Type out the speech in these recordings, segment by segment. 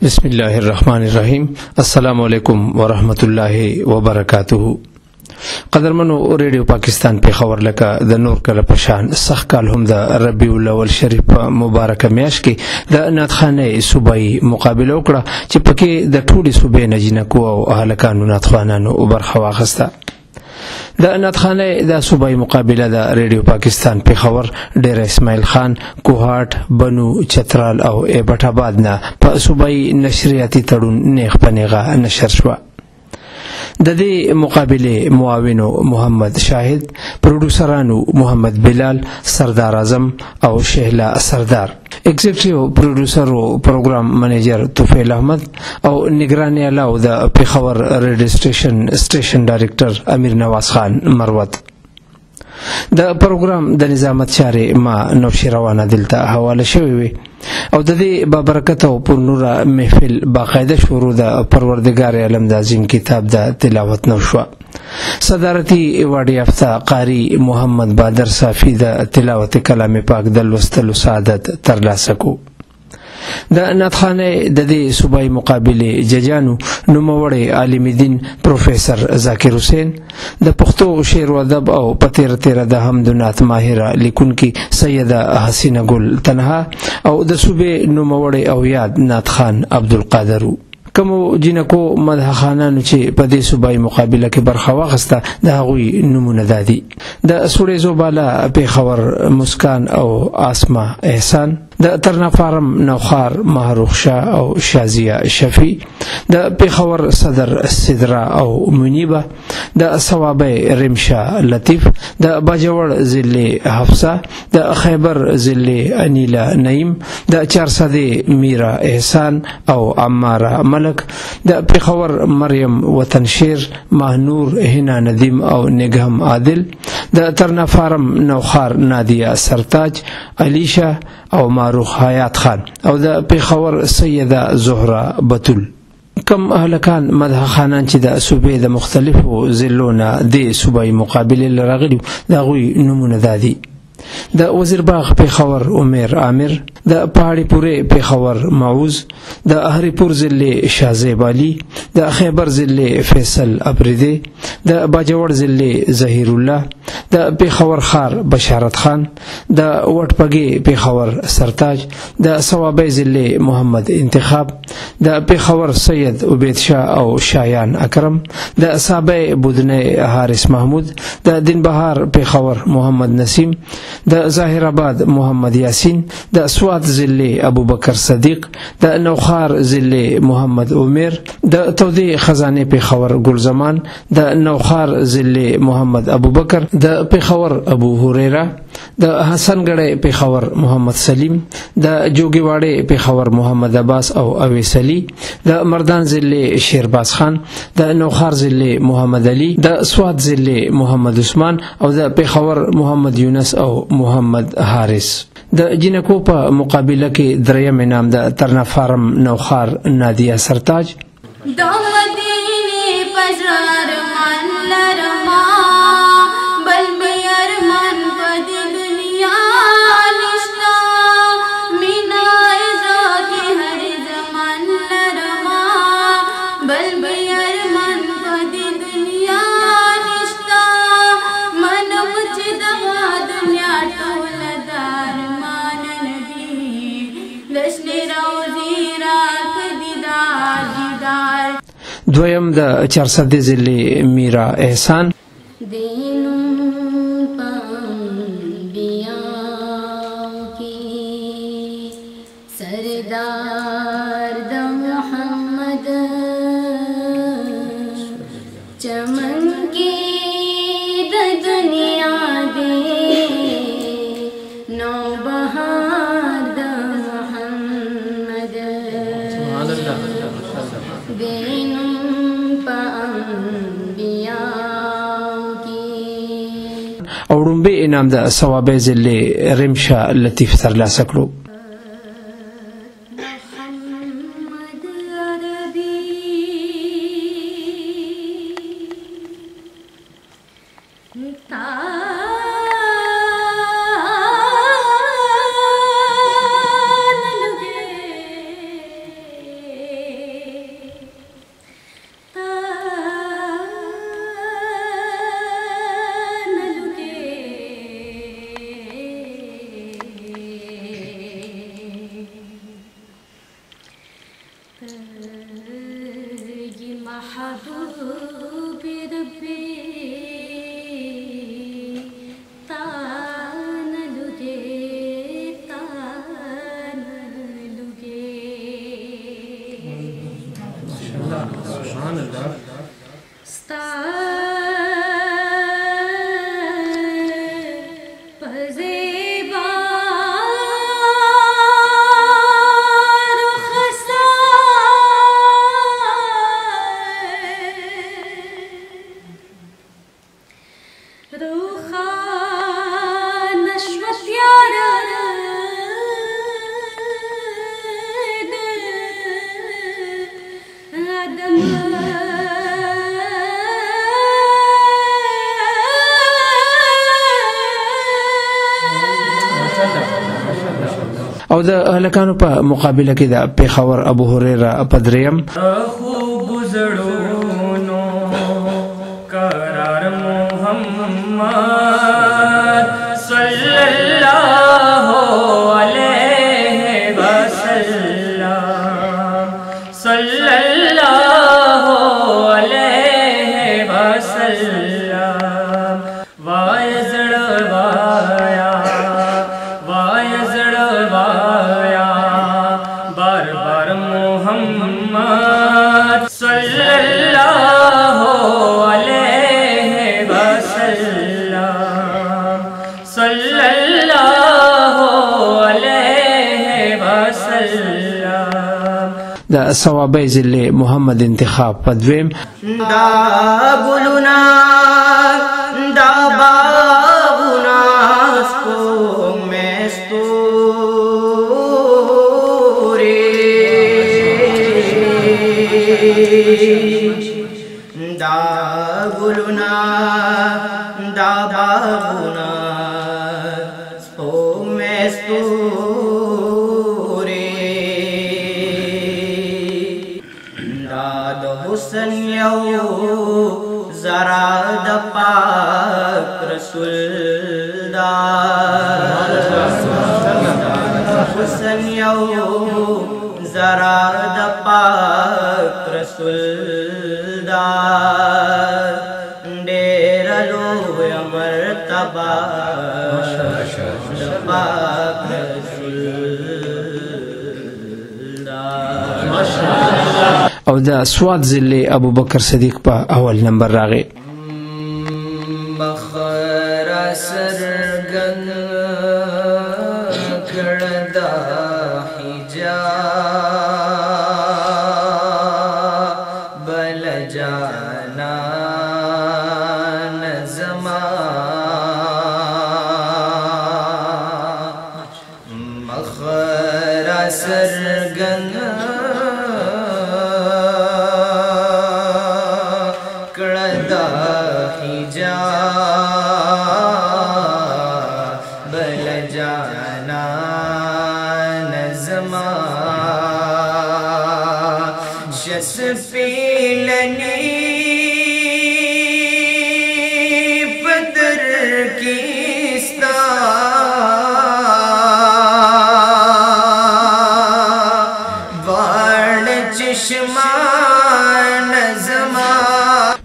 بسم الله الرحمن الرحیم. السلام علیکم ورحمۃ اللہ وبرکاتہ. قدرمنو ریډیو پاکستان پیښور لکه د نور کله پشان سخت کال هم د ربیع الاول شریف مبارک میاش کې د ناتخانه صوبایي مقابله وکړه چې پکې د ټولي صوبې نه جنکو او هلکانو ناتخوانانو برخه واخیسته. د ناتخانه د صوبایي مقابله د ریډیو پاکستان پیښور ډیر اسماعیل خان کوهاټ بنو چترال او ایبټ آباد نه په صوبایي نشریاتي تړون نیغ په نیغه نشر شوه. د دې مقابله معاونو محمد شاهد، پروډوسرانو محمد بلال، سردار اعظم او شهلا سردار، ایگزیکټیو پروډوسر او پروګرام منیجر توفیل احمد او نگرانی علاوه د پیښور ریډیو سټیشن ډایرکټر امیر نواز خان مروت. د پروګرام د نظامت چارې ما نوشیروانه دلته حواله شوې وي او د دې بابرکت او پر نوره محفل باقاعده شروع د پروردگار عالم د عظیم کتاب د تلاوت نو شوه. صدارتی ایوارډ یافته قاری محمد بادر صافی د تلاوت کلام پاک د لوستلو سعادت ترلاسه کو. د ناتخانه د دې صوبایي مقابله ججانو نوموړی عالم دین پروفیسر ذاکر حسین، د پښتو شعر و ادب او پتیر تیر د حمد و نعت ماهره لیکونکي سیده حسینه ګل تنها او د صوبې نوموړی او یاد ناتخان عبدالقادر. کومو جنکو مدح خانانو چې په دې صوبایي مقابله کې برخه واخیسته د هغوی نومونه دا دي: د سوړې زوباله پیښور مسکان او آسما احسان، د ترنافارم نوخار محروخ شاه او شازیه شفی، د پیښور صدر سدرا او منیبه، د ثوابه رمشا لطیف، د باجوړ ضلع حفصه، د خیبر ضلع انیلا نعیم، د چارسده میرا احسان او عماره ملک، د پیښور مریم وطن شیر، ماهنور هنا ندیم او نگهم عادل، د ترنافارم نوخار نادیه سرتاج علیشا او معروخ حیات خان او د پیښور سیده زهره بتول. کم اهلکان مدح خانان چې د صوبې د مختلفو ضلعو نه د صوبایي مقابلې لراغلي د هغوی نومونه دا دي: د وزیرباغ پیښور امیر عامر، د پهاړي پورې پیښور معوض، د اهریپور ضلع شازیب علي، د خیبر ضلع فیصل ابریدی، د باجوړ ضلع ظهیر الله، د پیښور خار بشارت خان، د وټپګي پیښور سرتاج، د ثوابه ضلع محمد انتخاب، د پیښور سید عبید شاه او شایان اکرم، د صابه بودنه حارث محمود، د دینبهار پیښور محمد نسیم، د ظاهر آباد محمد یاسین، د سوات ضلع ابوبکر صدیق، د نوخار ضلع محمد عمر، د تودې خزانه پیښور ګلزمان، د نوخار ضلع محمد ابوبکر، د پیښور ابو هریره، د حسنګړی پیښور محمد سلیم، د جوګیواړی پیښور محمد عباس او اویس علي، د مردان ضلع شیرباز خان، د نوخار ضلع محمد علي، د سوات ضلع محمد عثمان او د پیښور محمد یونس او محمد حارث. د جنکو په مقابله کې دریم انعام د ترنافارم نوخار نادیه سرتاج. دویم د چارسده ضلع میرا احسان. سردار د محمد چمن کې د دنیا دې نو بهار د محمد دینم په انبیاء کې. او ړومبی انعام د ثوابه ضلع رمشا لطیف ترلاسه کړو. ये महबूब रब्बी तानलुगे सुभान अल्लाह او د هلکانو په مقابله کې د پیښور ابو هريره پدریم خوب زړونو قرار محمد صلی الله علیه وسلم صلی الله علیه وسلم وای زړوایا وای زړوایا بار بار محمد صلی الله علیه وسلم صلی الله علیه وسلم د ثوابي ذل محمد انتخاب پدویم دا ګلونا دا باغونا سپو مستوري دا ګلونا دا باغونا سپو مستوري دا د حسن یو زرا د پاک رسول دا حسن یو زرا د پاک رسول دا ډېر لوی مرتبه د پاک رسول دا او د سواد ذل ابو بکر صدیق په اول نمبر راغی مخر سرگن کردا حجاب بل جانا نظما مخر سرگن کردا حجاب بل جانا نظما شس پیلنی پدر کیستا وارد چشمان نظما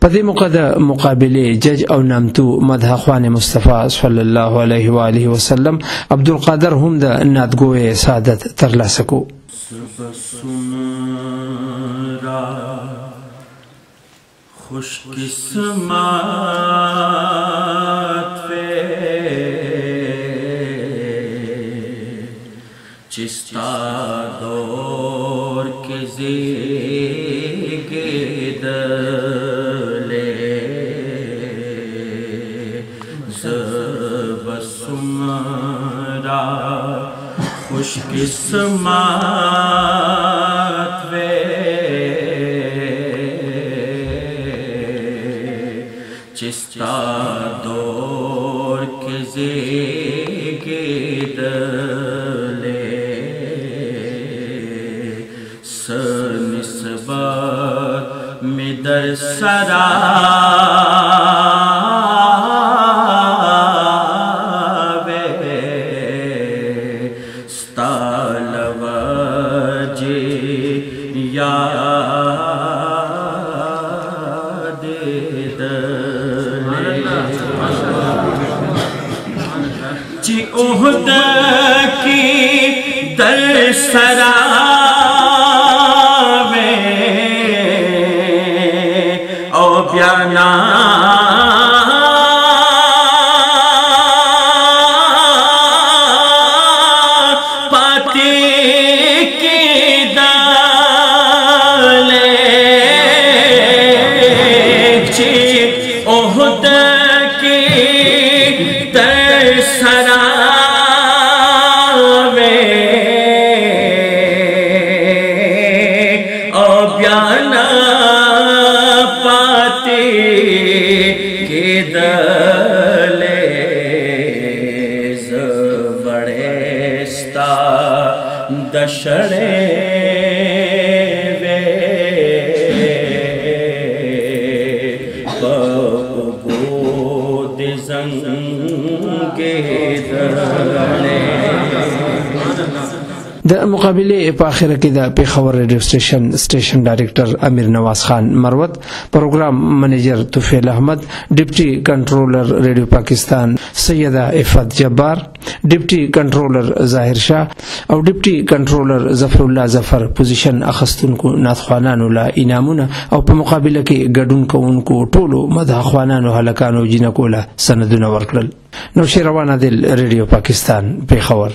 په دې موقع د مقابله جج او نامتو مدح خوان مصطفی صلی الله علیه و آله وسلم عبدالقادر هم د نادګوی سعادت ترلاسه کو خوش قسمت چستا دور کے زیگدلے زبسمرا خوش قسمت چستا دور کے زیگدلے سنسبت میں در سرا ستالوجی याद जी उहद की दर सरा में ओ बयाना पाती की दाले जी उहद की दर सरा दशड़े वे गोद जंगे दड़े د مقابله په اخر کې د پیښور ریډیو سټیشن ډایریکټر امیر نواز خان مروت، پروګرام منیجر توفیل احمد، ډیپټي کنټرولر ریډیو پاکستان سیده عفت جبار، ډیپټي کنټرولر ظاهر شاه او ډیپټي کنټرولر ظفر الله ظفر پوزیشن اخستونکو ناتخوانانو لا انعامونه او په مقابله کې ګډون کوونکو ټولو مداخوانانو هلکانو جنکو لا سندونه ورکړل. نو شیروان عادل ریډیو پاکستان پیښور.